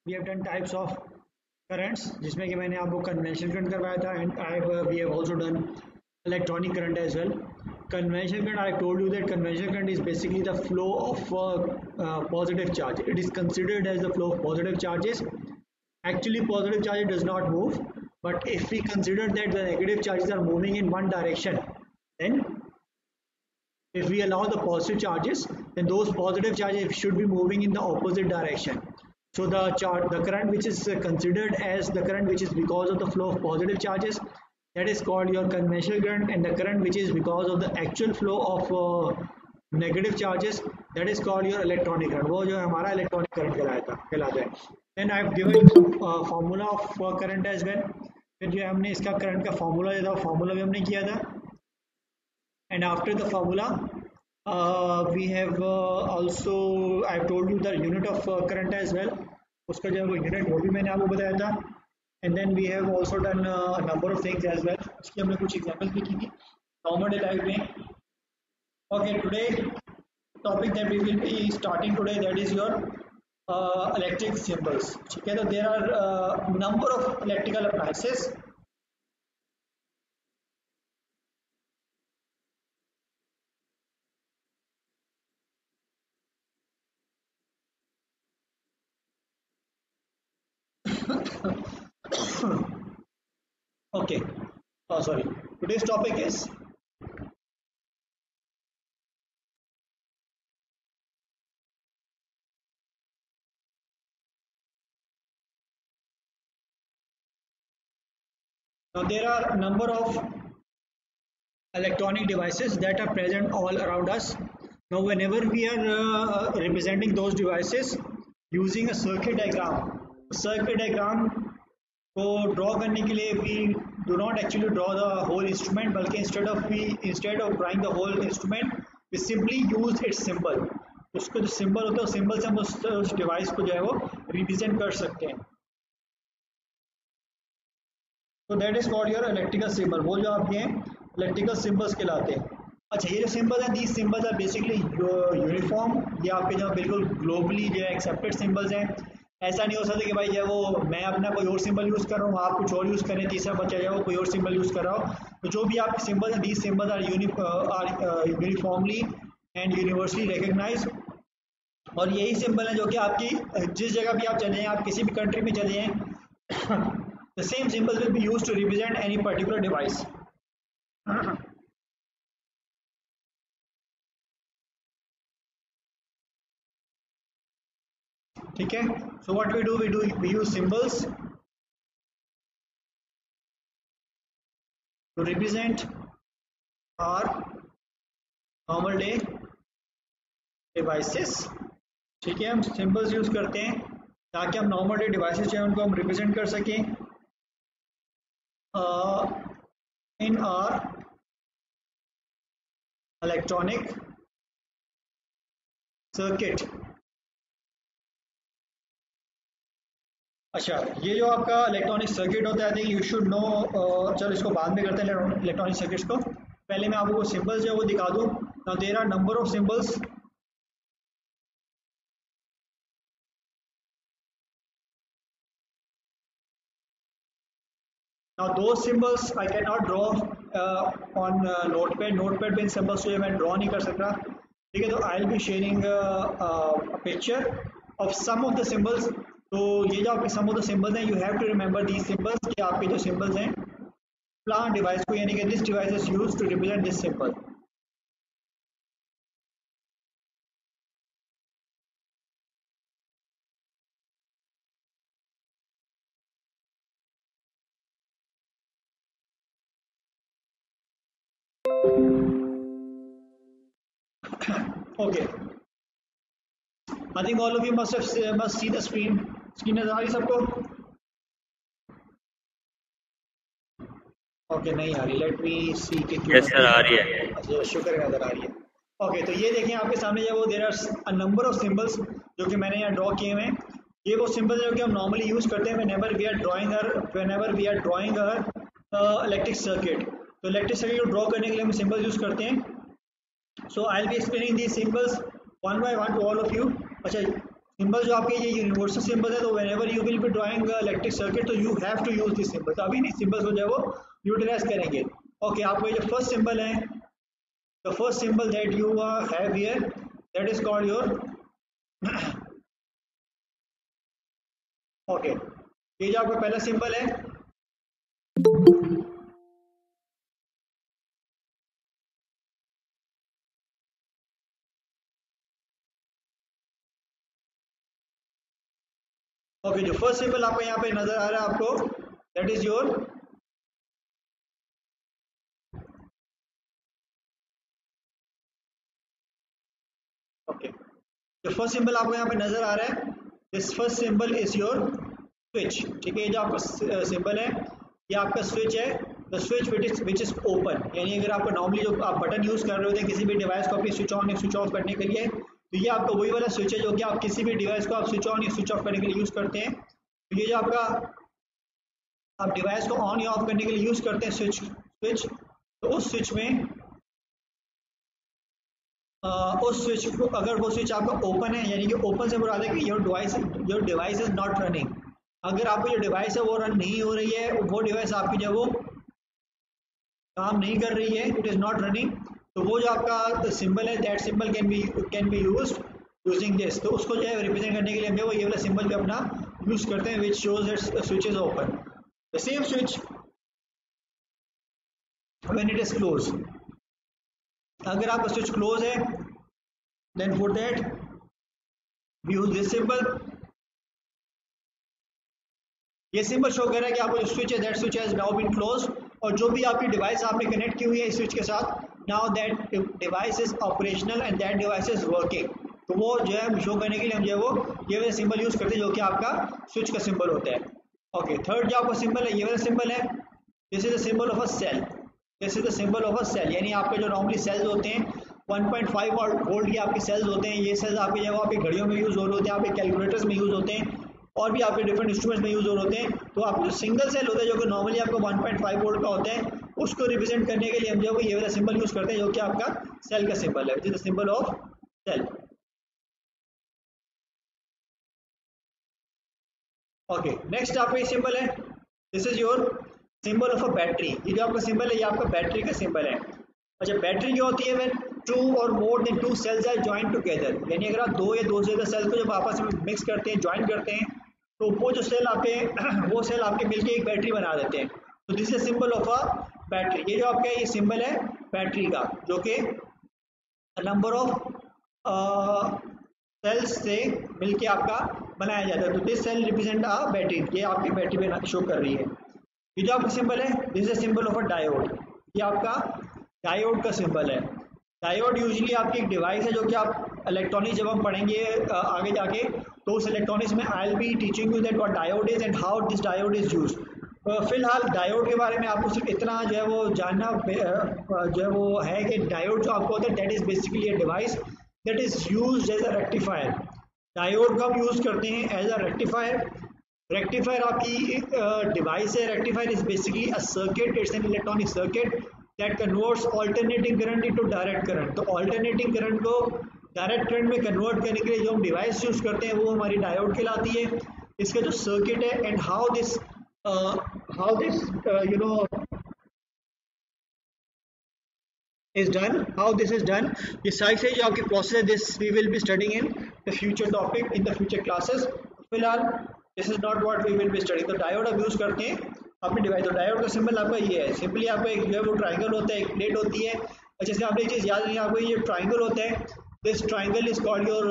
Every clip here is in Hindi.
We have done types of currents, जिसमें कि मैंने आपको कन्वेंशनल करंट करवाया था, and I we have also done electronic current as well. Conventional current, I told you that conventional current is basically the flow of positive charge. It is considered as the flow of positive charges. Actually, positive charge does not move, but if we consider that the negative charges are moving in one direction, then if we allow the positive charges, then those positive charges should be moving in the opposite direction. So the current which is considered as the current which is because of the flow of positive charges, that is called your conventional current, and the current which is because of the actual flow of negative charges, that is called your electronic current. वो जो हमारा electronic current कहलाता है. Then I have given you some formula of current as well. फिर जो हमने इसका करंट का फॉर्मूला दिया था, फॉर्मूला भी हमने किया था. And after the formula, we have also I have told you the unit of current as well. उसका जो यूनिट वो भी मैंने आपको बताया था. And then we have also done a number of things as well. इसकी हमने कुछ एग्जांपल्स भी की थी नॉर्मल लाइफ में. Okay, today topic that we will be starting today, that is your electric symbols. ठीक है, तो there are number of electrical appliances. Okay, sorry. Today's topic is now there are a number of electronic devices that are present all around us. Now whenever we are representing those devices using a circuit diagram को ड्रॉ करने के लिए we do not actually draw the whole instrument, बल्कि instead of drawing the whole instrument we simply use its symbol. उसका जो सिंबल होता है, सिंबल से हम उस डिवाइस को जो है वो रिप्रेजेंट कर सकते हैं. तो that is called your electrical symbol. वो जो आपके इलेक्ट्रिकल सिंबल्स कहलाते हैं. अच्छा, ये जो सिंबल है, these symbols are basically uniform. ये आपके जो बिल्कुल ग्लोबली जो है एक्सेप्टेड सिंबल्स हैं. ऐसा नहीं हो सकता कि भाई जो है वो मैं अपना कोई और सिंबल यूज़ कर रहा हूँ, आप कुछ और यूज़ करें, तीसरा बच्चा जो है वो कोई और सिंबल यूज़ कर रहा हो. तो जो भी आपके सिंबल हैं, these symbols are uniformly and universally recognise. और यही सिंबल है जो कि आपकी जिस जगह भी आप चले जाएँ, आप किसी भी कंट्री में चले जाएँ, the same symbol will be used to represent any particular device. ठीक है, so what we use symbols to represent our normal day devices. ठीक है, हम symbols यूज करते हैं ताकि हम नॉर्मल डे डिवाइसेस जो है उनको हम रिप्रेजेंट कर सकें in our electronic circuit. अच्छा, ये जो आपका इलेक्ट्रॉनिक सर्किट होता है, यू शुड नो. चलो इसको बाद में करते हैं इलेक्ट्रॉनिक सर्किट्स को. पहले मैं आपको सिंबल्स जो है वो दिखा दूँ. Now there are number of symbols. Now those symbols I cannot draw on notepad. Notepad पे इन symbols को जो मैं draw नहीं कर सकता. ठीक है, तो I'll be sharing a picture of some of the symbols. तो ये जो आपके some of the symbols हैं, you have to remember these symbols कि आपके जो symbols हैं प्लान डिवाइस को, यानी कि this device is used to represent this symbol. Okay, I think all of you must see the screen. Screen नजर आ रही सबको? ओके, नहीं आ रही. लेट मी सी कि यस सर, आ रही है. अच्छा, शुक्र है, नजर आ रही है. ओके, तो ये देखें आपके सामने जो वो there are a number of symbols जो कि मैंने यहाँ ड्रॉ किए हुए हैं. ये वो सिंबल जो कि हम नॉर्मली यूज करते हैं whenever we are drawing electric circuit. तो इलेक्ट्रिक सर्किट को ड्रॉ करने के लिए हम सिंबल यूज करते हैं. So I will be explaining these symbols one by one to all of you. अच्छा, सिंबल जो आपके ये यूनिवर्सल सिंबल है, तो whenever you will be drawing electric circuit तो you have to use this symbol. तो अभी नहीं सिंबल्स जो है वो यूटिलाइज करेंगे। ओके, आपको ये जो फर्स्ट सिंबल है, the first symbol that you have here that is called your okay, ये जो आपका पहला सिंबल है ओके, जो फर्स्ट सिंबल आपको यहाँ पे नजर आ रहा है आपको दैट इज योर ओके, जो फर्स्ट सिंबल आपको यहाँ पे नजर आ रहा है, this first symbol is your switch. ठीक है, ये जो आपका सिंबल है ये आपका स्विच है। The switch which is open, यानी अगर आपको नॉर्मली जो आप बटन यूज कर रहे होते हैं किसी भी डिवाइस को अपनी स्विच ऑन या स्विच ऑफ करने के लिए, तो ये आपका वही वाला स्विच है जो कि आप किसी भी डिवाइस को आप स्विच ऑन या स्विच ऑफ करने के लिए यूज करते हैं। तो ये जो आपका आप डिवाइस को ऑन या ऑफ करने के लिए यूज करते हैं स्विच, तो उस स्विच में उस स्विच को अगर वो स्विच आपका ओपन है, यानी कि ओपन से मुराद है कि your device is not running. अगर आपकी जो डिवाइस है वो रन नहीं हो रही है, वो डिवाइस आपकी जो वो काम नहीं कर रही है, इट इज नॉट रनिंग, तो वो जो आपका सिंबल है that symbol can be used using this. तो उसको जो है रिप्रेजेंट करने के लिए हम वो ये वाला सिंबल भी अपना यूज करते हैं which shows that switch is open. The same switch when it is close, अगर आपका स्विच क्लोज है then for that we use this symbol. ये सिंबल शो कर रहा है कि आपका जो स्विच है that switch has now been close, और जो भी आपकी डिवाइस आपने कनेक्ट की हुई है इस स्विच के साथ, now that device is operational and that device is working. तो वो जो है शो करने के लिए हम जो है वो ये वाला सिंबल यूज करते हैं जो कि आपका स्विच का सिंबल होता है। ओके, थर्ड जो आपका सिंबल है ये वाला सिंबल है, this is the symbol of a cell. This is the symbol of a cell, यानी आपके जो नॉर्मली सेल्स होते हैं 1.5 वोल्ट के आपके सेल्स होते हैं। ये सेल्स आपके जो आपकी घड़ियों में यूज हो रहे होते हैं, आपके कैलकुलेटर्स में यूज होते हैं, और भी आपके डिफरेंट इंस्ट्रूमेंट्स में यूज हो रहे होते हैं। तो आपका जो सिंगल सेल होता है जो कि नॉर्मली आपका 1.5 वोल्ट का होता है, उसको रिप्रेजेंट करने के लिए हम जो ये वाला सिंबल यूज करते हैं जो कि आपका सेल का सिंबल है, which is the symbol of cell. Okay, next आपका ये सिंबल है, this is your symbol of a battery. ये जो आपका सिंबल है ये आपका बैटरी का सिंबल है। अच्छा, बैटरी क्या होती है? व्हेन टू और more than two cells are joint together, यानी अगर आप दो या दो से ज्यादा सेल्स को जब आपस में मिक्स करते हैं, ज्वाइन करते हैं, तो वो जो सेल आपके वो सेल आपके मिलके एक बैटरी बना देते हैं। तो this is symbol of a battery. ये जो आपका ये सिंबल है बैटरी का, जो कि नंबर ऑफ सेल्स से मिलके आपका बनाया जाता है। तो this cell represent a battery, ये आपकी बैटरी पे शो कर रही है। ये जो आपका सिंबल है this is symbol of a diode, ये आपका डायोड का सिंबल है। डायोड यूजुअली आपकी एक डिवाइस है जो कि आप इलेक्ट्रॉनिक्स जब हम पढ़ेंगे आगे जाके, तो उस इलेक्ट्रॉनिक्स में आई will be teaching you that what diode is and how this diode is used. फिलहाल डायोड के बारे में आपको सिर्फ इतना जो है वो जानना जो है वो है कि डायोड जो आपको होता है that is basically a device that is used as a rectifier. Diode को हम यूज करते हैं एज अ रेक्टिफायर। रेक्टिफायर आपकी डिवाइस है। Rectifier is basically a circuit, it's an electronic circuit that converts alternating current into direct current. तो ऑल्टरनेटिंग करंट को डायरेक्ट करंट में कन्वर्ट करने के लिए जो हम डिवाइस यूज करते हैं वो हमारी डायोड कहलाती है। इसका जो सर्किट है and how this you know is done, how this is done, ये सारी से जो आपकी प्रोसेस है this we will be studying in the future topic in the future classes. फिलहाल this is not what we will be studying. तो डायोड आप यूज करते हैं अपने डिवाइस। तो डायोड का सिंबल आपका ये है, सिंपली आपका एक जो है वो ट्राइंगल होता है, एक प्लेट होती है। अच्छा, से आपने एक चीज याद नहीं, आपको ये ट्राइंगल होता है, this triangle is called your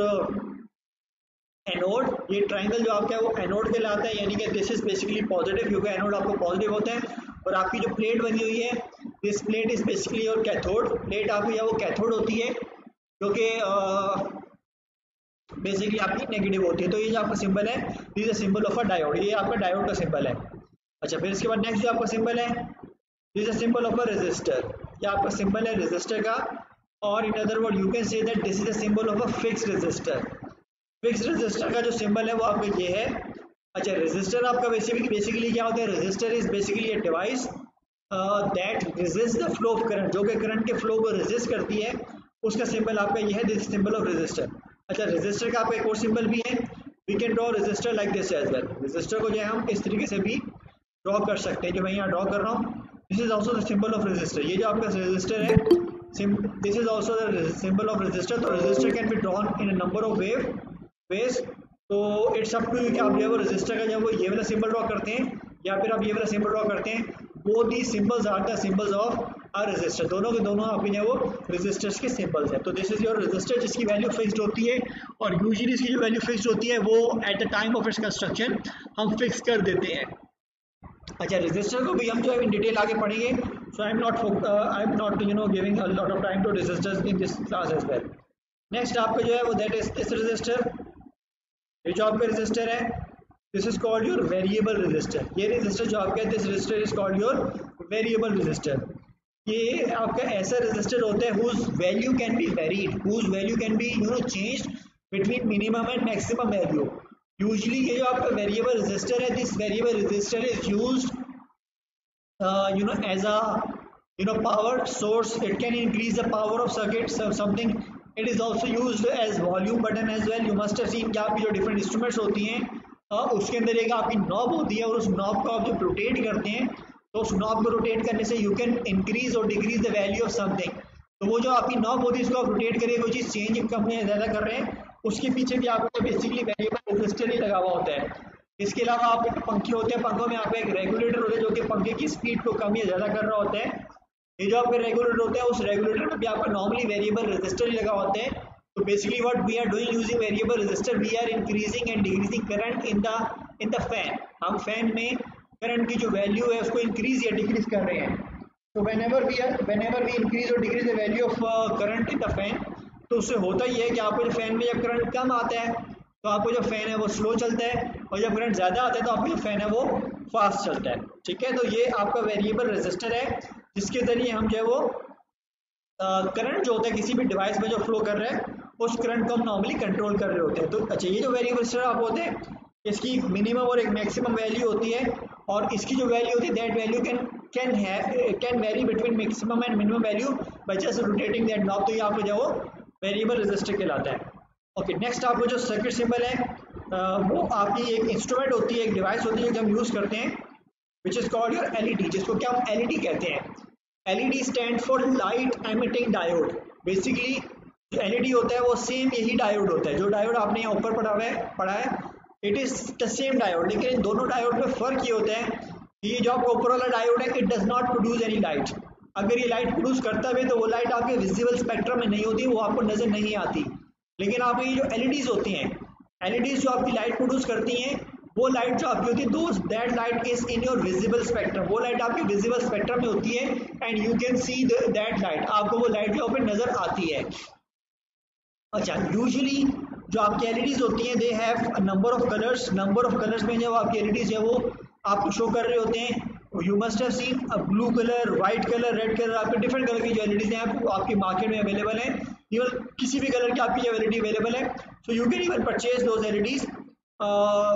anode. ये ट्राइंगल जो आपका है वो एनोड कहलाता है, यानी कि दिस इज बेसिकली पॉजिटिव, क्योंकि एनोड आपको पॉजिटिव होता है। और आपकी जो प्लेट बनी हुई है this plate is basically your cathode. Plate आपकी वो कैथोड होती है जो कि बेसिकली आपकी नेगेटिव होती है। तो ये जो आपका सिंबल है this is symbol of a diode, ये आपका डायोड का सिंबल है। अच्छा, फिर इसके बाद नेक्स्ट जो आपका सिंबल है this is symbol of a resistor, ये आपका सिंबल है रेजिस्टर का। और in other word you can say that this is a symbol of a fixed resistor. Fixed resistor का जो सिंबल है वो आपका ये है। अच्छा, रेजिस्टर आपका बेसिकली क्या होता है? Resistor is basically a device that resist the flow of current, जो कि करंट के फ्लो को रेजिस्ट करती है, उसका सिंबल आपका ये है, दिस सिंबल ऑफ रेजिस्टर। अच्छा, रेजिस्टर का आपका एक और सिंबल भी है we can draw resistor like this as well. Resistor को जो है हम इस तरीके से भी ड्रॉ कर सकते हैं, जो मैं यहाँ ड्रॉ कर रहा हूँ। This is also the symbol of register. ये जो आपका रजिस्टर है, this is also the symbol of register. तो register can be drawn in a number of ways. तो इट्स अप टू यू कि आप जो है वो रजिस्टर का जो वो ये वाला सिंबल ड्रॉ करते हैं या फिर आप ये वाला सिंबल ड्रॉ करते हैं। Both the symbols are the symbols of a resistor. दोनों के दोनों आपके जो है वो रजिस्टर्स के सिंबल्स हैं। तो दिस इज योर रजिस्टर जिसकी वैल्यू फिक्स्ड होती है, और यूजुअली इसकी जो वैल्यू फिक्स्ड होती है वो at the time of its construction हम फिक्स कर देते हैं। अच्छा, रजिस्टर को भी हम जो है इन डिटेल आगे पढ़ेंगे। So I am not giving a lot of time to registers in this class as well. Next आपका जो है वो दैट इज दिस रजिस्टर। ये जो आपका रजिस्टर है, this is called your variable resistor. ये रजिस्टर जो आपका है, this resistor is called your variable resistor. ये आपका ऐसा रजिस्टर होता है whose value can be varied, whose value can be changed between minimum and maximum value. Usually ये जो आपका वेरिएबल रजिस्टर है, this variable resistor is used as a power source. It can increase the power of circuit something. It is also used as volume button as well. You must have seen कि आपकी जो different instruments होती हैं उसके अंदर एक आपकी नॉब होती है, और उस नॉब को आप जब रोटेट करते हैं तो उस नॉब को रोटेट करने से यू कैन इंक्रीज और decrease the value of something. तो वो जो आपकी नॉब होती है इसको आप रोटेट करिए, कोई चीज़ चेंज कम या ज़्यादा कर रहे हैं, उसके पीछे भी आपको बेसिकली वेरिएबल रजिस्टर ही लगा हुआ होता है। इसके अलावा आप एक पंखे होते हैं, पंखों में आपका एक रेगुलेटर होता है जो कि पंखे की स्पीड को कम या ज़्यादा कर रहा होता है। ये जो आपका रेगुलेटर होता है, उस रेगुलेटर में भी आपका नॉर्मली वेरिएबल रजिस्टर ही लगा होता है। तो basically what we are doing using variable resistor, we are increasing and decreasing current in the fan. हम फैन में करंट की जो वैल्यू है उसको इंक्रीज या डिक्रीज कर रहे हैं। तो whenever we increase or decrease the value of current in the fan, तो उससे होता ही है कि आपको जो फैन में जब करंट कम आता है तो आपको जो फैन है वो स्लो चलता है, और जब करंट ज़्यादा आता है तो आपको जो फैन है वो फास्ट चलता है। ठीक है, तो ये आपका वेरिएबल रजिस्टर है जिसके ज़रिए हम जो है वो करंट जो होता है किसी भी डिवाइस में जो फ्लो कर रहा है उस करंट को हम नॉर्मली कंट्रोल कर रहे होते हैं। तो अच्छा, ये जो वेरिएबल रजिस्टर आप होते हैं इसकी मिनिमम और एक मैक्सिमम वैल्यू होती है, और इसकी जो वैल्यू होती है that value can very between maximum and minimum value by just rotating that knob. तो ये आपको जो वो वेरिएबल रजिस्टर कहलाता है। ओके, नेक्स्ट आपको जो सर्किट सिंबल है वो आपकी एक इंस्ट्रूमेंट होती है, एक डिवाइस होती है जो हम यूज़ करते हैं, which is called your LED, जिसको क्या हम एलईडी कहते हैं। LED stand for light emitting diode. Basically जो एलईडी होता है वो सेम यही डायोड होता है, जो डायोड आपने यहाँ ऊपर पढ़ा है it is the same diode. लेकिन इन दोनों डायोड में फ़र्क ये होता है कि ये जो आपका ऊपर वाला डायोड है it does not produce any light. अगर ये लाइट प्रोड्यूस करता है तो वो लाइट आपके विजिबल स्पेक्ट्रम में नहीं होती, वो आपको नज़र नहीं आती। लेकिन आप ये जो एलईडीज होती हैं, एलईडीज जो आपकी लाइट प्रोड्यूस करती हैं, वो लाइट जो आपकी होती है दोस्त that light is in your visible spectrum. वो लाइट आपके विजिबल स्पेक्ट्रम में होती है and you can see that light, आपको वो लाइट जो पे नज़र आती है। अच्छा, यूजुअली जो आपकी एलईडीज होती हैं they have number of colours. Number of colours में जो आपकी एलईडीज है वो आपको शो कर रहे होते हैं। You must have seen a blue colour, white colour, red colour, आपके डिफरेंट कलर की जो एलईडीज हैं आपकी मार्केट में अवेलेबल हैं। इवन किसी भी कलर की आपकी जो एलईडी अवेलेबल है, so you can even purchase those LEDs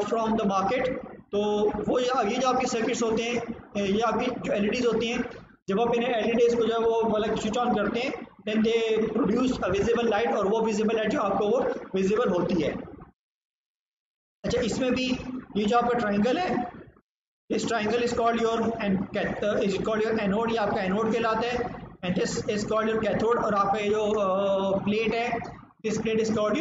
from the market. तो वो ये जो आपके सर्किट्स होते हैं, ये आपकी जो एलईडीज होती हैं, जब आप इन्हें एलईडीज को जो वो मतलब स्विच ऑन करते हैं then they produce a visible light, और वो विजिबल लाइट जो आपको वो विजिबल होती है। अच्छा, इसमें भी ये जो आपका ट्राइंगल है, this triangle is called your anode, ये आपका एनोड कहलाता है, and this is called your cathode. और आपका ये जो प्लेट है, this plate is called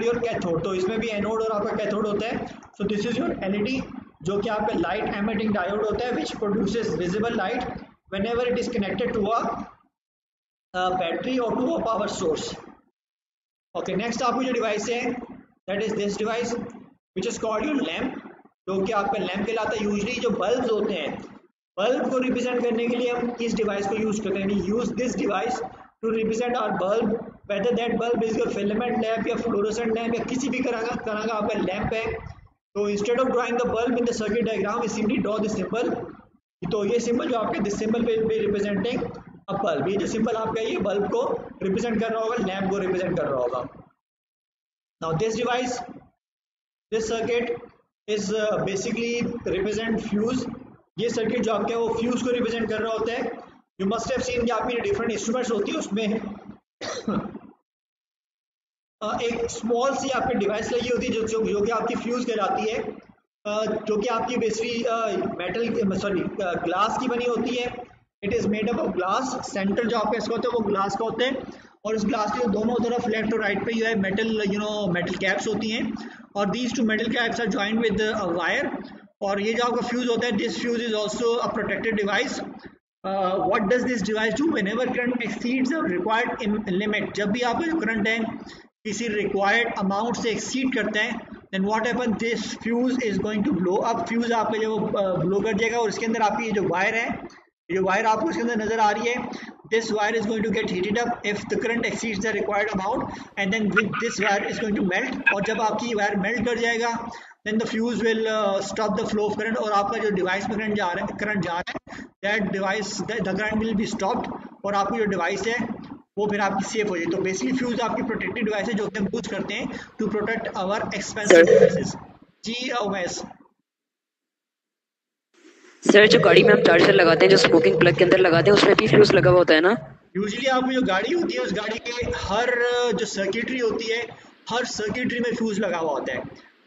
your cathode. तो इसमें भी एनोड और आपका कैथोड होता है। So this is your LED जो कि आपका लाइट एमिटिंग डायोड होता है which produces visible light whenever it is connected to a battery और to a power source. Okay, next आपको जो डिवाइस है that is this device which is called your lamp, जो कि आपका लैम्प कहलाता है। यूजली जो बल्ब होते हैं, बल्ब को रिप्रेजेंट करने के लिए हम इस डिवाइस को यूज करते हैं। Use this device to represent our bulb, whether that bulb is your filament lamp या फ्लोरोसेंट लैम्प या किसी भी तरह का आपका लैम्प है। तो instead of drawing the bulb in the circuit diagram we simply draw this symbol. तो ये सिंबल जो आपके दिस सिंबल पे रिप्रेजेंटिंग अ बल्ब, ये जो सिंबल आपका ये बल्ब को रिप्रेजेंट कर रहा होगा, लैम्प को रिप्रेजेंट कर रहा होगा। Now this device, this circuit is basically represent fuse. ये सर्किट जो आपका है वो फ्यूज को रिप्रेजेंट कर रहा होता है। यू मस्ट हैव सीन कि आपकी डिफरेंट इंस्ट्रूमेंट्स होती है उसमें एक स्मॉल सी आपकी डिवाइस लगी होती है जो कि आपकी फ्यूज कहलाती है, जो कि आपकी बेसिकली मेटल सॉरी ग्लास की बनी होती है। It is made up of glass. Centre जो आपका इसका होता है वो ग्लास का होता है, और इस ग्लास के दोनों तरफ लेफ्ट और राइट पे जो है मेटल मेटल कैप्स होती हैं, और these two metal caps are joined with wire. और ये जो आपका फ्यूज होता है, this fuse is also a protected device. what does this device do? Whenever current exceeds the required limit, जब भी आपका जो करंट है किसी रिक्वायर्ड अमाउंट से एक्सीड करता है, then what happens, this fuse is going to blow up। Fuse आपका जो ब्लो कर जाएगा, और इसके अंदर आपकी जो वायर है, जो वायर आपको इसके अंदर नजर आ रही है, this wire is going to get heated up if the current exceeds the required amount, and then with this wire is going to melt। और जब आपकी वायर मेल्ट कर जाएगा, then the fuse will stop the flow of current, और आपका जो डिवाइस में करंट जा रहा है that device the current will be stopped, और आपकी जो डिवाइस है वो फिर आपकी सेफ हो जाए। तो बेसिकली फ्यूज आपकी प्रोटेक्टेड डिवाइस है जो कि हम यूज करते हैं to protect our expensive devices. जी ओवैस सर, जो गाड़ी में हम चार्जर लगाते हैं, जो स्मोकिंग प्लग के अंदर लगाते हैं, उसमें भी फ्यूज लगा हुआ होता है ना? यूजुअली आपकी जो गाड़ी होती है उस गाड़ी के हर जो सर्किटरी होती है, हर सर्किटरी में फ्यूज लगा हुआ होता है।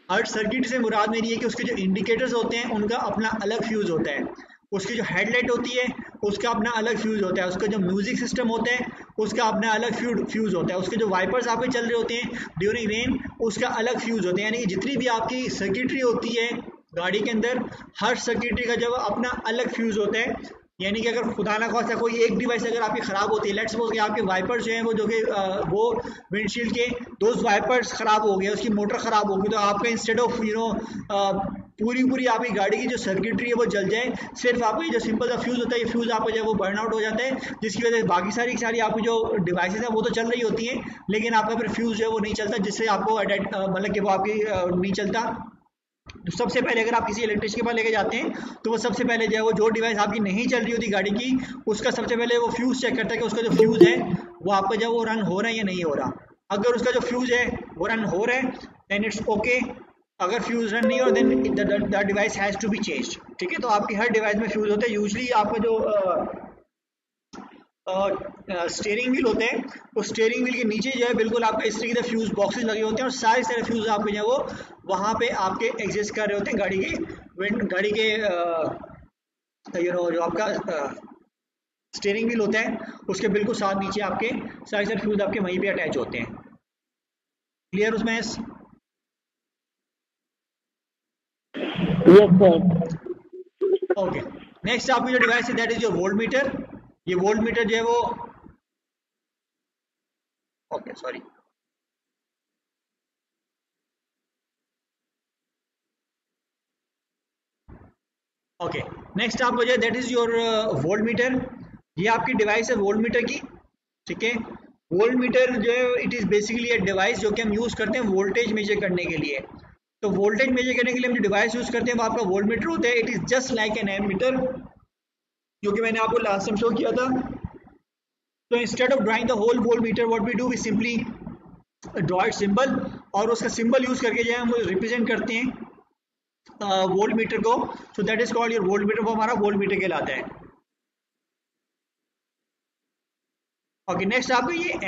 हर सर्किटरी से मुराद मेरी है कि उसके जो इंडिकेटर्स होते हैं उनका अपना अलग फ्यूज होता है, उसकी जो हेडलाइट होती है उसका अपना अलग फ्यूज होता है, उसका जो म्यूजिक सिस्टम होता है उसका अपना अलग फ्यूज होता है, उसके जो वाइपर्स आपके चल रहे होते हैं ड्यूरिंग रेन उसका अलग फ्यूज होते हैं। यानी कि जितनी भी आपकी सर्किटरी होती है गाड़ी के अंदर, हर सर्किटरी का जो अपना अलग फ्यूज होता है। यानी कि अगर खुदा ना खास्ता कोई एक डिवाइस अगर आपकी ख़राब होती है, लेट्स सपोज कि आपके वाइपर्स जो हैं वो जो कि वो विंडशील्ड के दोस्त वाइपर्स ख़राब हो गए, उसकी मोटर ख़राब हो गई, तो आपका इंस्टेड ऑफ पूरी आपकी गाड़ी की जो सर्किटरी है वो जल जाए, सिर्फ आपका ये जो सिंपल सा फ्यूज़ होता है, ये फ्यूज़ आपका जो है वो बर्न आउट हो जाता है, जिसकी वजह से बाकी सारी आपकी जो डिवाइसेज हैं वो तो चल रही होती हैं, लेकिन आपका फिर फ्यूज़ जो है वो नहीं चलता, जिससे आपको मतलब कि वो आपकी नहीं चलता। तो सबसे पहले अगर आप किसी इलेक्ट्रिशियन के पास लेके जाते हैं तो वो सबसे पहले जो है वो डिवाइस आपकी नहीं चल रही होती गाड़ी की, उसका सबसे पहले वो फ्यूज़ चेक करता है कि उसका जो फ्यूज़ है वो आपका जो वो रन हो रहा है या नहीं हो रहा। अगर उसका जो फ्यूज़ है वो रन हो रहा है देन इट्स ओके। अगर फ्यूज़ रन नहीं हो then the device has to be changed. ठीक है, तो आपकी हर डिवाइस में फ्यूज़ होते हैं। यूजली आपका जो स्टीयरिंग व्हील होते हैं, तो स्टीयरिंग व्हील के नीचे जो है बिल्कुल आपका इस तरीके से फ्यूज बॉक्सेस लगे होते हैं, और सारे फ्यूज आपके जो है वो वहाँ पे आपके एग्जिस्ट कर रहे होते हैं गाड़ी के जो आपका स्टीयरिंग व्हील होता है उसके बिल्कुल साथ नीचे आपके सारे फ्यूज आपके वहीं पे अटैच होते हैं। क्लियर उसमें? Yes sir. ओके, नेक्स्ट आपकी जो डिवाइस है that is your volt meter. ये वोल्ट मीटर जो है वो ओके सॉरी ओके नेक्स्ट आपको जो है that is your volt meter. ये आपकी डिवाइस है वोल्ट मीटर की। ठीक है, वोल्ट मीटर जो है it is basically a device जो कि हम यूज करते हैं वोल्टेज मेजर करने के लिए। तो वोल्टेज मेजर करने के लिए हम जो डिवाइस यूज करते हैं वो आपका वोल्ट मीटर होता है। It is just like an ammeter, जो कि मैंने आपको लास्ट टाइम शो किया था। तो instead of drawing the whole voltmeter what we do, we simply draw it symbol, और उसका सिंबल यूज करके जो है हम रिप्रेजेंट करते हैं वोल्ट मीटर को। So that is called your volt meter, वो हमारा वोल्ट मीटर कहलाता है। ओके, नेक्स्ट आपको ये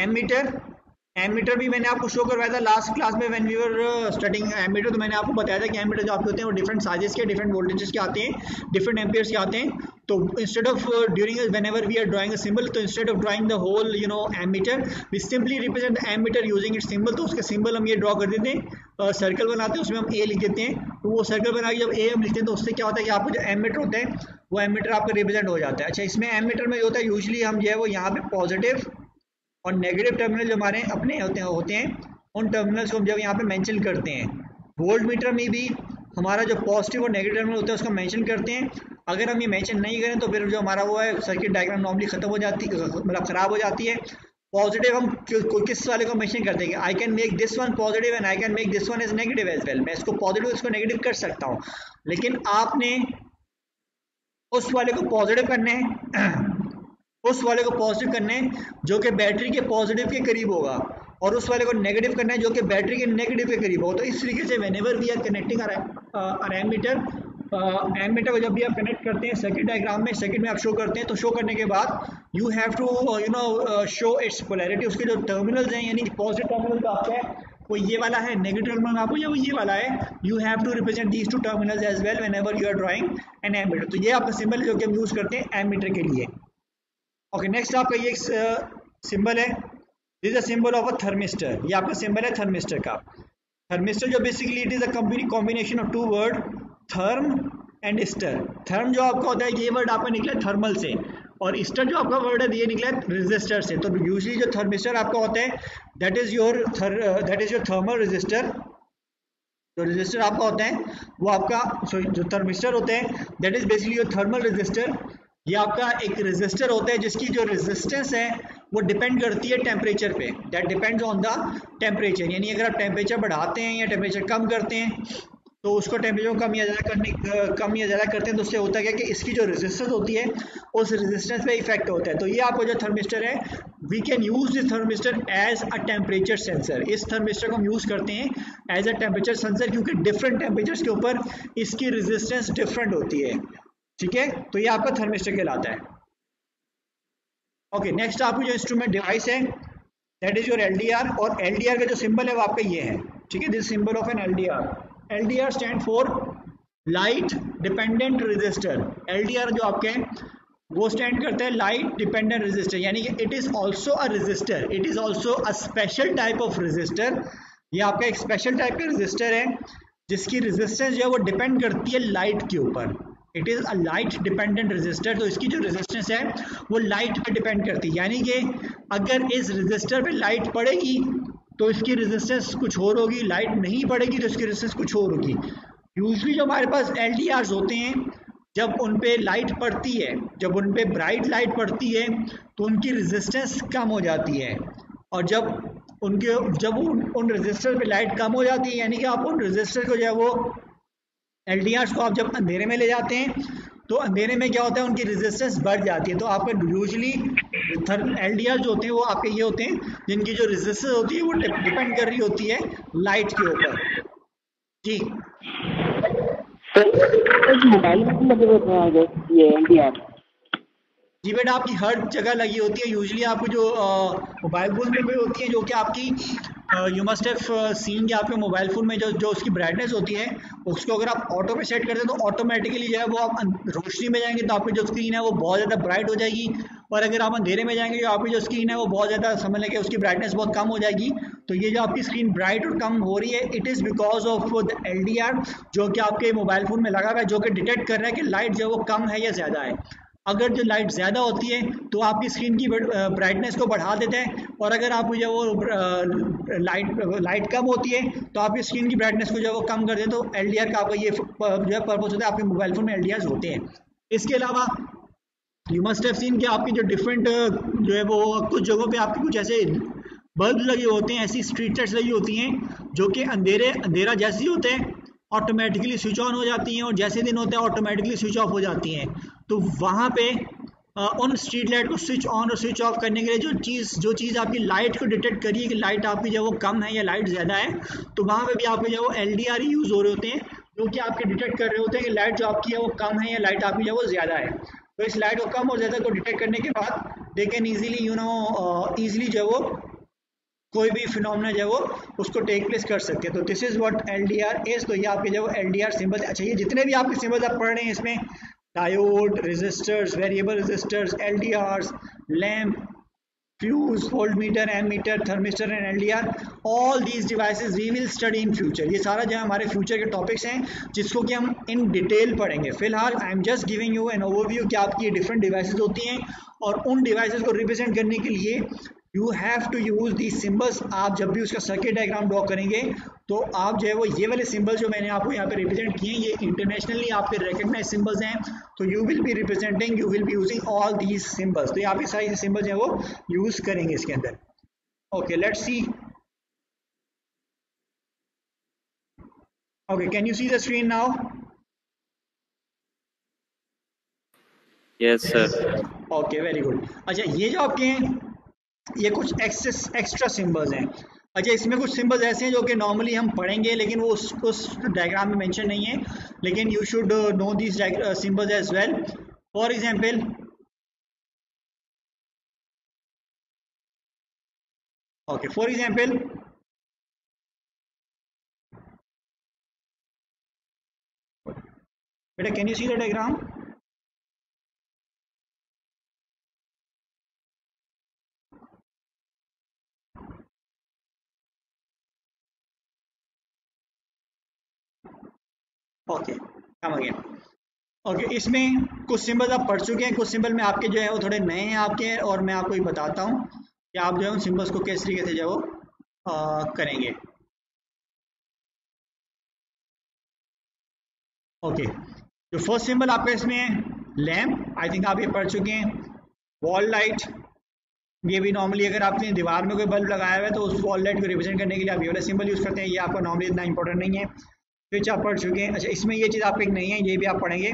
एम मीटर भी मैंने आपको शो करवाया था लास्ट क्लास में when we were studying ammeter. तो मैंने आपको बताया था कि एम मीटर जो आपके होते हैं वो डिफरेंट साइजेस के, डिफरेंट वोल्टेजेस के आते हैं, डिफरेंट एम्पियर्स के आते हैं। तो instead of during whenever we are drawing a symbol, तो instead of drawing the whole ammeter, we simply represent the ammeter using its symbol. तो उसका सिंबल हम ये ड्रॉ कर देते हैं, सर्कल बनाते हैं, उसमें हम ए लिख देते हैं। तो वो सर्कल बना के जब ए हम लिखते हैं तो उससे क्या होता है कि आपका जो एम मीटर होता है वो एम मीटर आपका रिप्रेजेंट हो जाता है। अच्छा, इसमें एम मीटर में होता है यूजली हम जो है वो यहाँ पे पॉजिटिव और नेगेटिव टर्मिनल जो हमारे अपने होते हैं उन टर्मिनल्स को हम जब यहाँ पे मेंशन करते हैं। वोल्ट मीटर में भी हमारा जो पॉजिटिव और नेगेटिव टर्मिनल होता है उसको मेंशन करते हैं। अगर हम ये मेंशन नहीं करें तो फिर जो हमारा वो है सर्किट डायग्राम नॉर्मली खत्म हो जाती है, मतलब खराब हो जाती है। पॉजिटिव हम किस वाले को मेंशन करते हैं, I can make this one positive and I can make this one as negative as well. मैं इसको पॉजिटिव इसको नेगेटिव कर सकता हूँ, लेकिन आपने उस वाले को पॉजिटिव करना है उस वाले को पॉजिटिव करना है जो कि बैटरी के पॉजिटिव के करीब होगा, और उस वाले को नेगेटिव करना है जो कि बैटरी के नेगेटिव के करीब होगा। तो इस तरीके से whenever we are connecting our ammeter, ammeter को जब भी आप कनेक्ट करते हैं सर्किट डायग्राम में, सर्किट में आप शो करते हैं, तो शो करने के बाद you have to show its polarity, उसके जो टर्मिनल्स हैं, यानी पॉजिटिव टर्मिनल का आपका है वो ये वाला है, नेगेटिव टर्मिनल आपको या वो ये वाला है, you have to represent these two terminals as well whenever you are drawing an ammeter. तो ये आपका सिंबल जो कि हम यूज करते हैं एमीटर के लिए। ओके, नेक्स्ट आपका ये सिंबल है, this is a symbol of a thermistor. ये आपका सिंबल है थर्मिस्टर का। थर्मिस्टर जो basically it is a combination of two word, therm and stor. Therm जो आपका होता है ये वर्ड आपका निकला थर्मल से, और स्टर जो आपका वर्ड है ये निकला रेजिस्टर से। तो यूजली जो थर्मिस्टर आपका होता है that is your thermal resistor. जो रेजिस्टर आपका होता है वो आपका जो थर्मिस्टर होते हैं that is basically your thermal resistor. ये आपका एक रेजिस्टर होता है जिसकी जो रेजिस्टेंस है वो डिपेंड करती है टेम्परेचर पे, that depends on the temperature. यानी अगर आप टेम्परेचर बढ़ाते हैं या टेम्परेचर कम करते हैं तो उसको टेम्परेचर कम या ज़्यादा करते हैं तो उससे होता है कि इसकी जो रेजिस्टेंस होती है उस रेजिस्टेंस पे इफेक्ट होता है। तो ये आपका जो थर्मिस्टर है, we can use this thermistor as a temperature sensor. इस थर्मिस्टर को हम यूज़ करते हैं एज अ टेम्परेचर सेंसर, क्योंकि डिफरेंट टेम्परेचर्स के ऊपर इसकी रेजिस्टेंस डिफरेंट होती है। ठीक है, तो ये आपका थर्मिस्टर कहलाता है। ओके, नेक्स्ट आपकी जो इंस्ट्रूमेंट डिवाइस है दैट इज योर एलडीआर, और एलडीआर का जो सिंबल है वो आपका ये है। ठीक है, this symbol of an LDR. LDR stand for light dependent resistor. LDR जो आपके हैं वो स्टैंड करता है लाइट डिपेंडेंट रेजिस्टर, यानी कि it is also a resistor, it is also a special type of resistor. ये आपका एक स्पेशल टाइप का रेजिस्टर है जिसकी रेजिस्टेंस जो है वो डिपेंड करती है लाइट के ऊपर। It is a light dependent resistor. तो इसकी जो रेजिस्टेंस है वो लाइट पे डिपेंड करती है, यानी कि अगर इस रेजिस्टर पे लाइट पड़ेगी तो इसकी रेजिस्टेंस कुछ और होगी, लाइट नहीं पड़ेगी तो इसकी रेजिस्टेंस कुछ और होगी। यूजली जो हमारे पास एलडीआर्स होते हैं जब उन पे लाइट पड़ती है, जब उन पे ब्राइट लाइट पड़ती है तो उनकी रेजिस्टेंस कम हो जाती है, और जब उन रेजिस्टर पे लाइट कम हो जाती है यानी कि आप उन रेजिस्टर को जो है वो एलडीआर्स को आप जब अंधेरे में ले जाते हैं तो अंधेरे में क्या होता है उनकी रेजिस्टेंस बढ़ जाती है। तो आपका यूजली एलडीआर जो होते हैं वो आपके ये होते हैं जिनकी जो रेजिस्टेंस होती है वो डिपेंड कर रही होती है लाइट के ऊपर। जी मोबाइल में लगे होते हैं ये एलडीआर। जी बेटा, आपकी हर जगह लगी होती है। यूजली आपको जो मोबाइल फोन में भी होती है जो कि आपकी यू मस्ट हैव सीन कि आपके मोबाइल फ़ोन में जो उसकी ब्राइटनेस होती है उसको अगर आप ऑटो पे सेट करते हैं तो ऑटोमेटिकली जो है वो आप रोशनी में जाएंगे तो आपकी जो स्क्रीन है वो बहुत ज़्यादा ब्राइट हो जाएगी, और अगर आप अंधेरे में जाएंगे तो आपकी जो स्क्रीन है वो बहुत ज़्यादा समझ लें कि उसकी ब्राइटनेस बहुत कम हो जाएगी। तो ये जो आपकी स्क्रीन ब्राइट और कम हो रही है it is because of the LDR जो कि आपके मोबाइल फ़ोन में लगा हुआ है, जो कि डिटेक्ट कर रहा है कि लाइट जो है वो कम है या ज़्यादा है। अगर जो लाइट ज़्यादा होती है तो आपकी स्क्रीन की ब्राइटनेस को बढ़ा देते हैं, और अगर आपको जो वो लाइट कम होती है तो आपकी स्क्रीन की ब्राइटनेस को जो वो कम कर दें। तो एलडीआर का आपका ये जो है पर्पस होता है, आपके मोबाइल फ़ोन में एलडीआर होते हैं। इसके अलावा यू मस्ट हैव सीन कि आपकी जो डिफरेंट जो है वो कुछ जगहों पे आपके कुछ ऐसे बल्ब लगे होते हैं, ऐसी स्ट्रीट लाइट्स लगी होती हैं जो कि अंधेरा जैसे ही होते हैं ऑटोमेटिकली स्विच ऑन हो जाती हैं, और जैसे दिन होता है ऑटोमेटिकली स्विच ऑफ हो जाती हैं। तो वहाँ पे उन स्ट्रीट लाइट को स्विच ऑन और स्विच ऑफ करने के लिए जो चीज़ आपकी लाइट को डिटेक्ट करिए कि लाइट आपकी जो वो कम है या लाइट ज़्यादा है, तो वहाँ पे भी आपके जो वो एलडीआर यूज़ हो रहे होते हैं जो कि आपके डिटेक्ट कर रहे होते हैं कि लाइट जो आपकी है वो कम है या लाइट आपकी जो वो ज़्यादा है। तो इस लाइट को कम और ज़्यादा को डिटेक्ट करने के बाद दे कैन ईजिली ईजिली जो वो कोई भी फिनोमेना जो वो उसको टेक प्लेस कर सकते हैं। तो this is what LDR is. तो ये आपके जो एलडीआर सिंबल। अच्छा, ये जितने भी आपके सिंबल्स आप पढ़ रहे हैं इसमें diode, resistors, variable resistors, LDRs, lamp, fuse, voltmeter, ammeter, thermistor and LDR, all these devices we will study in future. ये सारा जो है हमारे फ्यूचर के टॉपिक्स हैं जिसको कि हम इन डिटेल पढ़ेंगे। फिलहाल I am just giving you an overview कि आपकी डिफरेंट डिवाइसेस होती हैं, और उन डिवाइसेस को रिप्रेजेंट करने के लिए you have to use the symbols. आप जब भी उसका सर्किट डायग्राम ड्रॉ करेंगे तो आप जो है वो ये वाले सिंबल जो मैंने आपको यहाँ पे रिप्रेजेंट किए हैं ये इंटरनेशनली आपके रिकग्नाइज सिंबल्स हैं। तो you will be representing, you will be using all these symbols. तो ये आप ये सारे सिंबल्स हैं वो यूज करेंगे इसके अंदर। Okay, let's see. Okay, can you see the screen now? Yes sir. Okay, very good. अच्छा, ये जो आपके हैं ये कुछ एक्स्ट्रा सिंबल्स हैं। अच्छा, इसमें कुछ सिंबल्स ऐसे हैं जो कि नॉर्मली हम पढ़ेंगे लेकिन वो उस डायग्राम में मेंशन नहीं है, लेकिन you should know this symbols as well. For example, okay, for example बेटा, can you see the diagram? Okay, come again. Okay, इसमें कुछ सिंबल्स आप पढ़ चुके हैं, कुछ सिंबल में आपके जो है वो थोड़े नए हैं आपके, और मैं आपको ये बताता हूँ कि आप जो है उन सिंबल्स को किस तरीके से जो है वो करेंगे। ओके, जो फर्स्ट सिंबल आपका इसमें है लैम्प, आई थिंक आप ये पढ़ चुके हैं। वॉल लाइट, ये भी नॉर्मली अगर आपने दीवार में कोई बल्ब लगाया हुआ है तो उस वॉल लाइट को रिप्रेजेंट करने के लिए आप ये वाला सिंबल यूज़ करते हैं, ये आपका नॉर्मली इतना इंपॉर्टेंट नहीं है। स्विच आप पढ़ चुके हैं। अच्छा, इसमें ये चीज़ आपको एक नहीं है, ये भी आप पढ़ेंगे,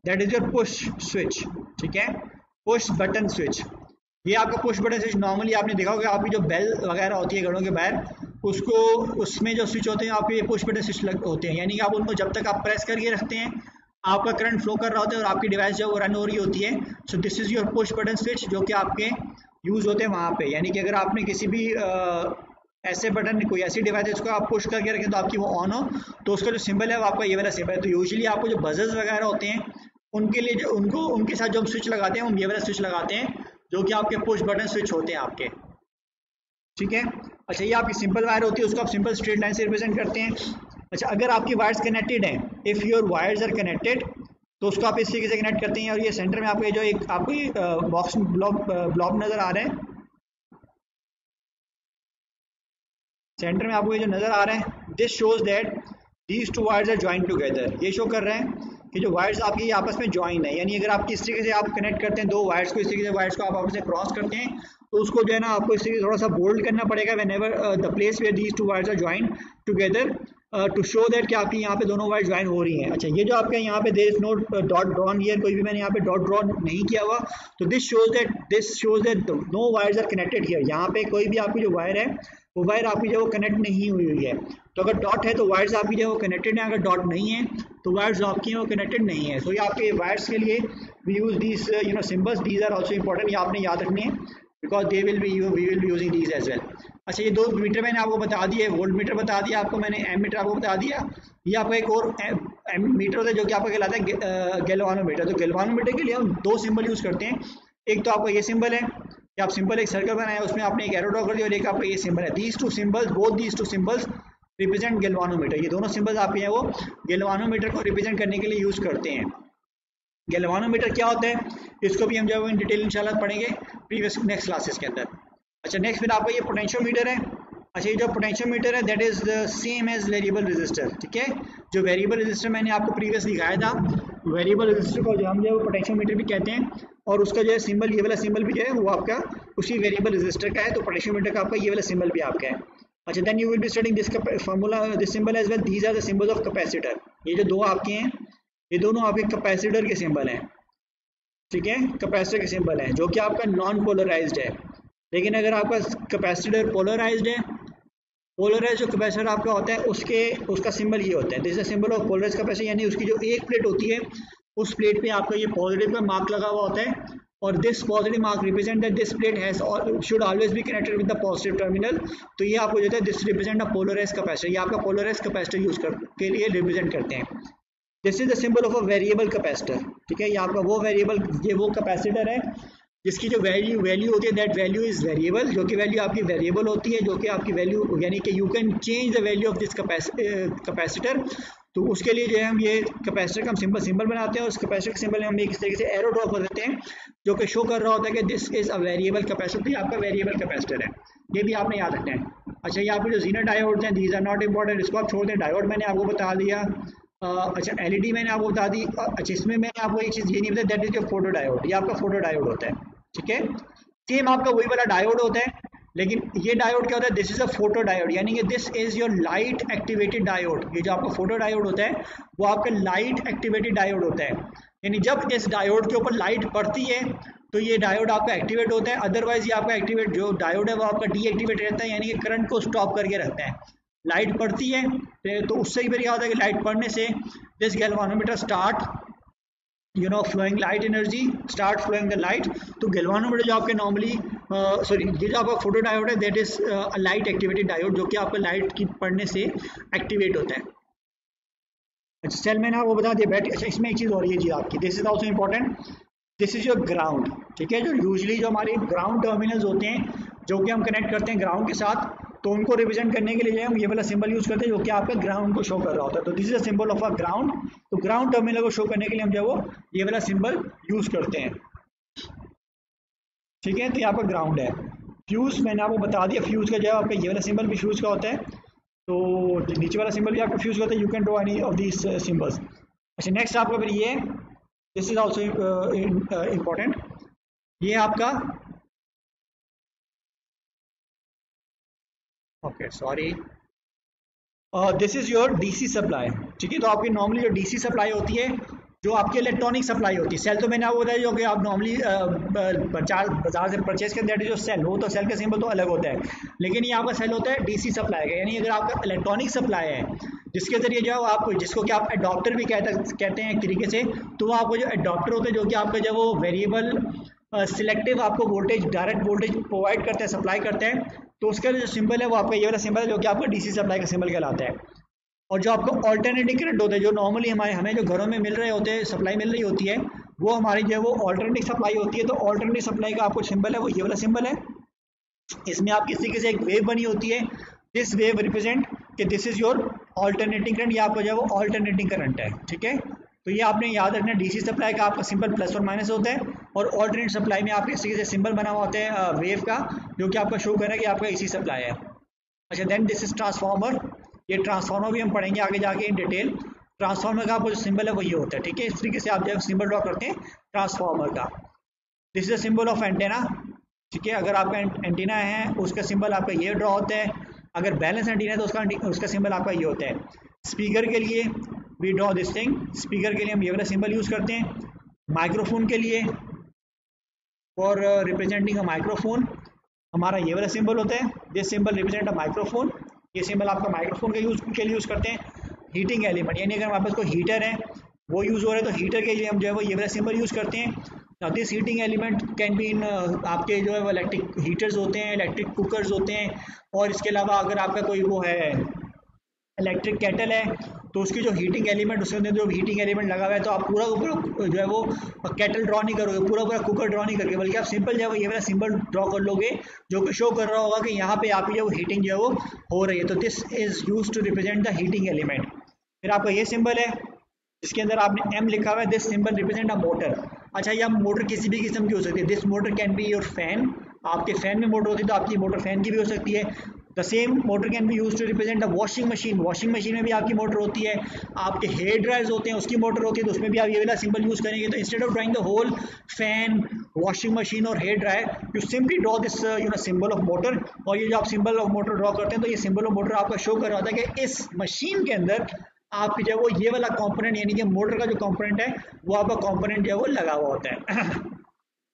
that is your push switch. ठीक है, पुश बटन स्विच, ये आपका पुश बटन स्विच नॉर्मली आपने देखा होगा, आपकी जो बेल वगैरह होती है घरों के बाहर, उसको उसमें जो स्विच होते हैं आपके ये पुश बटन स्विच होते हैं, यानी कि आप उनको जब तक आप प्रेस करके रखते हैं आपका करंट फ्लो कर रहा होता है और आपकी डिवाइस जो वो रन हो रही होती है। So this is your push button switch जो कि आपके यूज़ होते हैं वहाँ पे, यानी कि अगर आपने किसी भी ऐसे बटन, कोई ऐसी डिवाइस है जिसको आप पुश करके रखें तो आपकी वो ऑन हो, तो उसका जो सिंबल है वो आपका ये वाला सिंबल है। तो यूजुअली आपको जो बजर्स वगैरह होते हैं उनके लिए जो उनके साथ जो हम स्विच लगाते हैं हम ये वाला स्विच लगाते हैं जो कि आपके पुश बटन स्विच होते हैं आपके। ठीक है, अच्छा, ये आपकी सिंपल वायर होती है, उसको आप सिंपल स्ट्रेट लाइन से रिप्रेजेंट करते हैं। अच्छा, अगर आपकी वायर्स कनेक्टेड हैं, if your wires are connected, तो उसको आप इस तरीके से कनेक्ट करते हैं। और ये सेंटर में आपको ये जो एक आपको ये बॉक्स ब्लॉब नज़र आ रहा है, सेंटर में आपको ये जो नज़र आ रहा है, this shows that these two wires are join together. ये शो कर रहे हैं कि जो वायर्स आपकी आपस में ज्वाइन है, यानी अगर आप किस तरीके से आप कनेक्ट करते हैं दो वायर्स को, इस तरीके से वायर्स को आप आपस में क्रॉस करते हैं, तो उसको जो है ना आपको इस तरीके से थोड़ा सा बोल्ड करना पड़ेगा whenever the place where these two wires are join together to show that कि आपकी यहाँ पे दोनों वायर ज्वाइन हो रही हैं। अच्छा, ये जो आपके यहाँ पे there is no dot drawn here, कोई भी मैंने यहाँ पे डॉट ड्रॉ नहीं किया हुआ, तो this shows that no wires are connected here. यहाँ पे कोई भी आपकी जो वायर है वो वायर आपकी जो वो कनेक्ट नहीं हुई हुई है। तो अगर डॉट है तो वायर्स आपकी जो है वो कनेक्टेड है, अगर डॉट नहीं है तो वायर्स आपकी वो कनेक्टेड नहीं है। सो ये आपके वायर्स के लिए we use these symbols, these are also important, ये आपने याद रखने हैं because we will be using these as well. अच्छा, ये दो मीटर मैंने आपको बता दिए, वोल्ट मीटर बता दिया आपको मैंने, एम मीटर आपको बता दिया। ये आपका एक और मीटर होता है जो कि आपका कहलाता है गैल्वानोमीटर। तो गैल्वानोमीटर के लिए हम दो सिंबल यूज़ करते हैं, एक तो आपका ये सिंबल है कि आप सिंपल एक सर्कल बनाया, उसमें आपने एक एरो ड्रॉ कर दिया, और एक आपका ये सिंबल है। These two symbols, both these two symbols represent galvanometer. ये दोनों सिंबल्स आपके हैं वो गैल्वानोमीटर को रिप्रेजेंट करने के लिए यूज़ करते हैं। गैल्वानोमीटर क्या होता है इसको भी हम जो है इन डिटेल इंशाल्लाह पढ़ेंगे प्रीवियस नेक्स्ट क्लासेस के अंदर। अच्छा, नेक्स्ट फिर आपका ये पोटेंशियोमीटर है। अच्छा, ये जो पोटेंशियोमीटर है that is the same as variable resistor. ठीक है, जो वेरिएबल रेजिस्टर मैंने आपको प्रीवियस दिखाया था, वेरिएबल रेजिस्टर को जो हम जो है वो पोटेंशियोमीटर भी कहते हैं, और उसका जो है सिंबल, ये वाला सिंबल भी जो है वो आपका उसी वेरिएबल रेजिस्टर का है। तो पोटेंशियोमीटर का आपका ये वाला सिंबल भी आपका है। अच्छा, then you will be studying this formula, this symbol as well. These are the symbols of capacitor. ये जो दो आपके हैं ये दोनों आपके कैपेसिटर के सिंबल हैं। ठीक है, कैपेसिटर के सिंबल हैं जो कि आपका नॉन पोलराइज्ड है। लेकिन अगर आपका कैपेसिटर पोलराइज्ड है, पोलराइज जो कैपेसिटर आपका होता है उसका सिंबल ये होता है, this is symbol of polarize capacitor, यानी उसकी जो एक प्लेट होती है उस प्लेट पे आपका ये पॉजिटिव का मार्क लगा हुआ होता है, और this positive mark represent that this plate has should always be connected with the positive terminal. तो ये आपको जो है this represent a polarize capacitor, ये आपका पोलराइज कैपेसिटर यूज के लिए रिप्रेजेंट करते हैं। This is the symbol of a variable capacitor. ठीक है, ये आपका वो वेरिएबल, ये वो कैपेसिटर है जिसकी जो वैल्यू होती है दैट वैल्यू इज वेरिएबल, जो कि वैल्यू आपकी वेरिएबल होती है, जो कि आपकी वैल्यू यानी कि you can change the value of this capacitor. तो उसके लिए जो है हम ये कैपेसिटर का हम सिंबल बनाते हैं, और उस कैपेसिटर के सिंबल में हम एक इस तरीके से एरो ड्रॉ कर देते हैं जो कि शो कर रहा होता है कि this is a variable capacitor. तो ये आपका वेरिएबल कैपेसिटर है, ये भी आपने याद रखना है। अच्छा, ये आपके जो जीनर डायोड्स हैं दीज आर नॉट इंपॉर्टेंट, इसको आप छोड़ दें। डायोड मैंने आपको बता दिया। अच्छा, एलईडी मैंने आपको बता दी। अच्छा, इसमें मैंने आपको एक चीज़ ये नहीं बताया, that is your photo diode, ये आपका फोटो डायोड होता है। ठीक है, सेम आपका वही वाला डायोड होता है, लेकिन ये डायोड क्या होता है, this is a photo diode, यानी कि this is your light activated diode. ये जो आपका फोटो डायोड होता है वो आपका लाइट एक्टिवेटेड डायोड होता है, यानी जब इस डायोड के ऊपर लाइट पड़ती है तो ये डायोड आपका एक्टिवेट होता है, अदरवाइज ये आपका एक्टिवेट जो डायोड है वो आपका डीएक्टिवेट रहता है, यानी कि करंट को स्टॉप करके रखता है। लाइट पड़ती है तो उससे भी क्या होता है कि लाइट पड़ने से this galvanometer start flowing light energy, start flowing the light. तो गैल्वानोमीटर जो आपके नॉर्मली ये जो आपका फोटो डायोड है that is light activated diode, जो कि आपका लाइट की पड़ने से एक्टिवेट होता है। अच्छा सेल मैंने आपको बता दिया बैटरी। अच्छा इसमें एक चीज़ और ये चीज़ आपकी, this is also important, this is your ground, ठीक है। जो यूजली जो हमारे ग्राउंड टर्मिनल्स होते हैं जो कि हम कनेक्ट करते हैं ग्राउंड के साथ, तो उनको रिप्रेजेंट करने के लिए हम ये वाला सिंबल यूज करते हैं जो कि आपका ग्राउंड को शो कर रहा होता है। तो this is a symbol of a ground. तो ग्राउंड टर्मिनल को शो करने के लिए हम जो वो ये वाला सिंबल यूज करते हैं, ठीक है। तो यहाँ पर ग्राउंड है। फ्यूज मैंने आपको बता दिया, फ्यूज का जो है आपका ये वाला सिंबल भी फ्यूज का होता है, तो नीचे वाला सिंबल भी आपका फ्यूज का होता है। You can draw any of these symbols. अच्छा नेक्स्ट आपका फिर ये, दिस इज ऑल्सो इम्पोर्टेंट, ये आपका okay sorry this is your DC supply, ठीक है। तो आपकी नॉर्मली जो डीसी सप्लाई होती है जो आपकी इलेक्ट्रॉनिक सप्लाई होती है, सेल तो मैंने आपको बताया जो कि आप नॉर्मली बाजार से परचेज करते हैं, जो सेल हो तो सेल का सिंबल तो अलग होता है, लेकिन ये आपका सेल होता है डीसी सप्लाई का, यानी अगर आपका इलेक्ट्रॉनिक सप्लाई है जिसके जरिए जो आप जिसको कि आप एडॉप्टर भी कहते हैं एक तरीके से, तो वो आपको जो एडॉप्टर होता है जो कि आपका जब वो वेरिएबल सिलेक्टिव आपको वोल्टेज डायरेक्ट वोल्टेज प्रोवाइड करते हैं, सप्लाई करते हैं, तो उसका जो सिंबल है वो आपका ये वाला सिंबल है जो कि आपका डीसी सप्लाई का सिंबल कहलाता है। और जो आपको ऑल्टरनेटिंग करंट होता है जो नॉर्मली हमें जो घरों में मिल रहे होते हैं, सप्लाई मिल रही होती है, वो हमारी जो है वो ऑल्टरनेटिव सप्लाई होती है। तो ऑल्टरनेटिव सप्लाई का आपको सिंबल है वो ये वाला सिंबल है। इसमें आप किसी से एक वेव बनी होती है, दिस वेव रिप्रेजेंट कि this is your alternating current, या आपको जो है वो ऑल्टरनेटिंग करंट है, ठीक है। तो ये आपने याद रखना, डीसी सप्लाई का आपका सिंबल प्लस और माइनस होता है, और ऑल्टरनेट सप्लाई में आपके इसी से सिंबल बना हुआ होता है वेव का, जो कि आपका शो कर रहा है कि आपका इसी सप्लाई है। अच्छा देन दिस इज ट्रांसफार्मर, ये ट्रांसफार्मर भी हम पढ़ेंगे आगे जाके इन डिटेल। ट्रांसफार्मर का आपको जो सिंबल है वो ये होता है, ठीक है। इस तरीके से आप जो सिंबल ड्रॉ करते हैं ट्रांसफार्मर का। This is a symbol of antenna, ठीक है। अगर आपका एंटीना है उसका सिंबल आपका ये ड्रॉ होता है, अगर बैलेंस एंटीना है तो उसका सिंबल आपका ये होता है। स्पीकर के लिए we draw this thing, speaker के लिए हम ये वाला सिंबल यूज करते हैं। माइक्रोफोन के लिए फॉर रिप्रेजेंटिंग अ माइक्रोफोन हमारा ये वाला सिंबल होता है, this symbol represent a microphone, ये सिंबल आपका माइक्रोफोन के लिए यूज करते हैं। हीटिंग एलिमेंट, यानी अगर हमारे पास कोई हीटर है वो यूज हो रहा है तो हीटर के लिए हम जो है वो ये वाला सिंबल यूज करते हैं। This heating element can be in आपके जो है वो इलेक्ट्रिक हीटर्स होते हैं, इलेक्ट्रिक कुकर्स होते हैं, और इसके अलावा अगर आपका कोई वो है इलेक्ट्रिक केटल है तो उसकी जो हीटिंग एलिमेंट, उसके अंदर जो हीटिंग एलिमेंट लगा हुआ है, तो आप पूरा पूरा जो है वो केटल ड्रॉ नहीं करोगे, पूरा पूरा कुकर ड्रॉ नहीं करोगे, बल्कि आप सिंपल जो है वो ये वाला सिंबल ड्रॉ कर लोगे जो कि शो कर रहा होगा कि यहाँ पे आपकी जो हीटिंग जो है वो हो रही है। तो this is use to represent the heating element. फिर आपका ये सिंबल है जिसके अंदर आपने एम लिखा हुआ है, this symbol represent a motor. अच्छा यह मोटर किसी भी किस्म की हो सकती है, this motor can be your fan, आपके फैन में मोटर होती है तो आपकी मोटर फैन की भी हो सकती है। The same motor can be use to represent the washing machine, washing machine में भी आपकी मोटर होती है। आपके हेयर ड्रायर्स होते हैं उसकी मोटर होती है तो उसमें भी आप ये वाला सिंबल यूज करेंगे। तो instead of drawing the whole fan, washing machine और hair dryer, you simply draw this symbol of motor. और ये जो आप सिंबल ऑफ मोटर ड्रॉ करते हैं तो ये सिंबल ऑफ मोटर आपका शो कर रहा होता है कि इस मशीन के अंदर आपकी जो है वो ये वाला कंपोनेंट, यानी कि मोटर का जो कंपोनेंट है वो आपका कंपोनेंट जो है वो लगा हुआ होता है।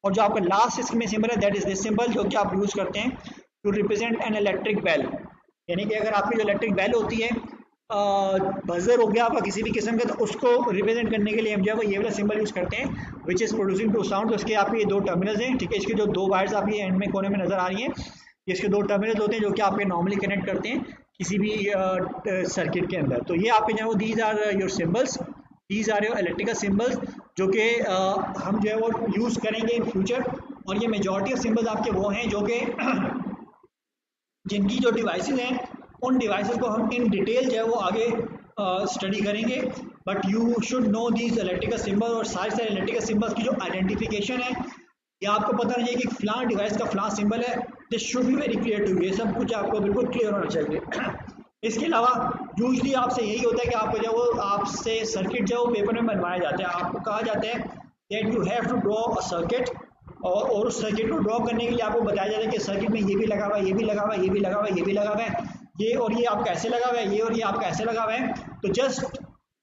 और जो आपका लास्ट इसमें सिंबल है दैट इज दिस सिंबल, जो कि आप यूज करते हैं to represent an electric bell, यानी कि अगर आपकी जो इलेक्ट्रिक बेल होती है बजर हो गया आपका किसी भी किस्म का, तो उसको रिप्रेजेंट करने के लिए हम जो है वो ये वाला सिंबल यूज करते हैं which is producing to sound. तो इसके आपके ये दो टर्मिनल्स हैं, ठीक है। इसके जो दो वायर्स आपकी एंड में कोने में नजर आ रही हैं, इसके दो टर्मिनल्स होते हैं जो कि आपके नॉर्मली कनेक्ट करते हैं किसी भी सर्किट के अंदर। तो ये आपके जो है वो these are your symbols, these are your electrical symbols, जो कि हम जो है वो यूज़ करेंगे इन फ्यूचर। और ये मेजॉरिटी ऑफ सिंबल्स आपके वो हैं जो कि जिनकी जो डिवाइसेस हैं उन डिवाइसेस को हम इन डिटेल जो है वो आगे स्टडी करेंगे। But you should know these electrical symbol, और सारे इलेक्ट्रिकल सिंबल्स की जो आइडेंटिफिकेशन है ये आपको पता नहीं है कि फलां डिवाइस का फलां सिंबल है, this should be very clear to you, ये सब कुछ आपको बिल्कुल क्लियर होना चाहिए। इसके अलावा यूजली आपसे यही होता है कि आपको जो वो आपसे सर्किट जो पेपर में बनवाए जाते हैं, आपको कहा जाता है that you have to draw a circuit, और उस सर्किट को ड्रॉ करने के लिए आपको बताया जाता है कि सर्किट में ये भी लगा हुआ है, ये भी लगा हुआ है, ये भी लगा हुआ है, ये भी लगा हुआ है, ये और ये आपका ऐसे लगा हुआ है, ये और ये आपका ऐसे लगा हुआ है। तो जस्ट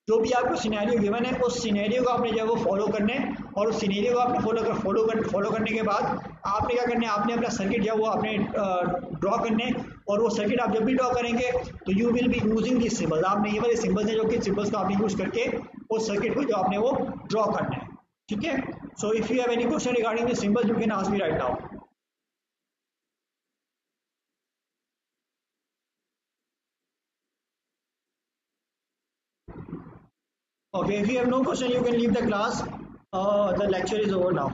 जो भी आपको सिनेरियो गिवन है उस सिनेरियो को आपने जो है वो फॉलो करने, और उस सिनेरियो को आपने फॉलो करने के बाद आपने क्या करना है, आपने अपना सर्किट जो है वो आपने ड्रॉ करने, और वो सर्किट आप जब भी ड्रॉ करेंगे तो you will be using this symbols, आपने ये वाले सिंबल्स हैं जो कि सिंबल्स को आपने यूज करके उस सर्किट को जो आपने वो ड्रॉ करना है। ठीक है, so if you have any question regarding this symbols you can ask me right now. Okay, if you have no question, you can leave the class. The lecture is over now.